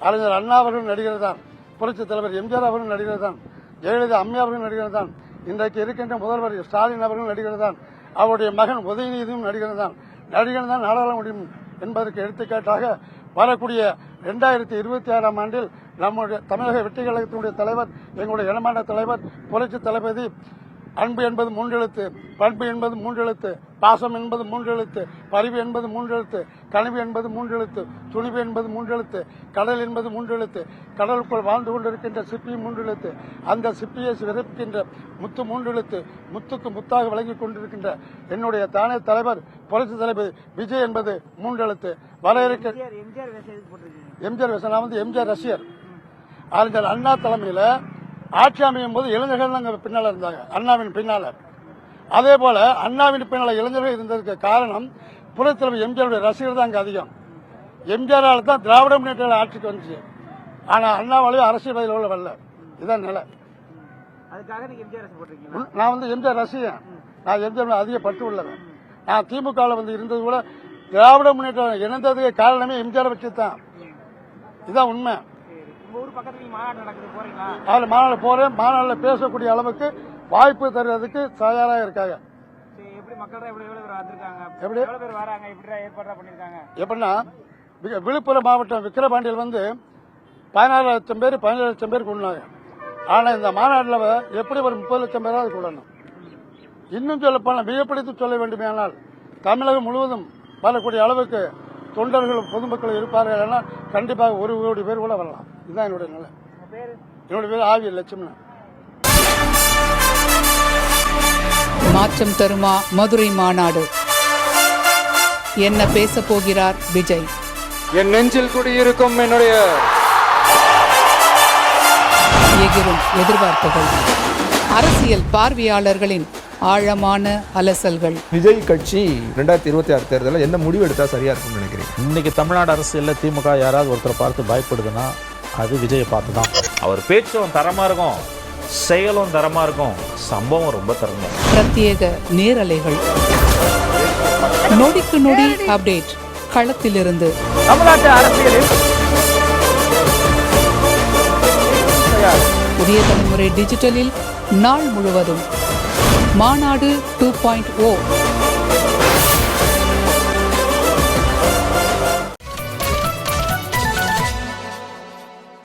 அறிஞர் அண்ணா அவர்களும் நடிகர் தான், புரட்சி தலைவர் எம்ஜிஆர் அவர்களும் நடிகர் தான், ஜெயலலிதா அம்மையார் அவர்களும் நடிகர் தான், இன்றைக்கு இருக்கின்ற முதல்வர் ஸ்டாலின் அவர்களும் நடிகர் தான், அவருடைய மகன் உதயநிதியும் நடிகர் தான். நடிகர் தான் நாடாள முடியும் என்பதற்கு எடுத்துக்காட்டாக வரக்கூடிய 2026ஆம் ஆண்டில் நம்முடைய தமிழக வெற்றி கழகத்தினுடைய தலைவர், எங்களுடைய இளமான தலைவர், புரட்சி தளபதி, அன்பு என்பது 3 எழுத்து, பண்பு என்பது 3 எழுத்து, பாசம் என்பது 3 எழுத்து, பரிவு என்பது 3 எழுத்து, கனிவு என்பது 3 எழுத்து, துணிவு என்பது 3 எழுத்து, கடல் என்பது 3 எழுத்து, கடலுக்குள் வாழ்ந்து கொண்டிருக்கின்ற சிப்பி 3 எழுத்து, அந்த சிப்பியை விரைக்கின்ற முத்து 3 எழுத்து, முத்துக்கு முத்தாக விளங்கிக் கொண்டிருக்கின்ற என்னுடைய தானே தலைவர் புரட்சி தலைவர் விஜய் என்பது 3 எழுத்து. வர இருக்க எம்ஜிஆர் வேஷம், நான் வந்து எம்ஜிஆர் ரசிகர். அறிஞர் அண்ணா தலைமையில ஆட்சி அமையும் போது இளைஞர்கள் அங்க பின்னால இருந்தாங்க, அண்ணாவின் பின்னால. அதே போல அண்ணாவின் பின்னால இளைஞர்கள் இருந்ததுக்கு காரணம் புரட்சி தலைவர் எம்ஜிஆருடைய ரசிகர் தான் அங்க அதிகம். எம்ஜிஆரால தான் திராவிட முன்னேற்ற ஆட்சிக்கு வந்துச்சு. ஆனா அண்ணாவாலேயும் அரசியல் வரல. இதான் நிலை. நான் வந்து எம்ஜிஆர் ரசிகன், நான் எம்ஜிஆர் அதிக பற்று உள்ளவன். நான் திமுக வந்து இருந்தது கூட திராவிட முன்னேற்றம் இணைந்ததுக்கு காரணமே எம்ஜிஆர் வச்சு தான். இதான் உண்மை. அதில் மாநாடு போறேன், மாநாட்டில் பேசக்கூடிய அளவுக்கு வாய்ப்பு தருவதற்கு தயாராக இருக்காங்க. எப்படின்னா விழுப்புரம் மாவட்டம் விக்கிரபாண்டியில் வந்து 16 லட்சம் பேர் 17 லட்சம் பேர் கூடினாங்க. ஆனா இந்த மாநாட்டில் எப்படி ஒரு 30 லட்சம் பேராவது கூடணும். இன்னும் சொல்ல போனால் மிகப்படுத்தி சொல்ல வேண்டுமேனால் தமிழகம் முழுவதும் வரக்கூடிய அளவுக்கு தொண்டர்களும் பொதுமக்களும் இருப்பார்கள். ஏன்னா கண்டிப்பாக 1 கோடி பேர் கூட வரலாம். இதுதான் என்னுடைய நிலை. என்னுடைய பேர் ஆவி லட்சுமணன். மாற்றம் தருமா மதுரை மாநாடு? என்ன பேச போகிறார் விஜய்? என் நெஞ்சில் குடியிருக்கும் என்னுடைய எகிரும் எதிர்பார்ப்புகள், அரசியல் பார்வையாளர்களின் ஆழமான அலசல்கள். விஜய் கட்சி 2026 தேர்தலில் என்ன முடிவு எடுத்தா சரியா இருக்கும்னு நினைக்கிறீங்க? இன்னைக்கு தமிழ்நாடு அரசியலில் திமுக யாராவது ஒருத்தரை பார்த்து பயப்படுதுன்னா அது விஜயை பார்த்து தான். அவர் பேச்சும் தரமா இருக்கும், செயலும் தரமா இருக்கும், சம்பவம் ரொம்ப தரமா. பிரத்யேக நேரலைகள், நொடிக்கு நொடி அப்டேட் களத்திலிருந்து. தமிழ்நாட்டு அரசியலில் புதிய தலைமுறை டிஜிட்டலில் நாள் முழுவதும் மாநாடு 2.0.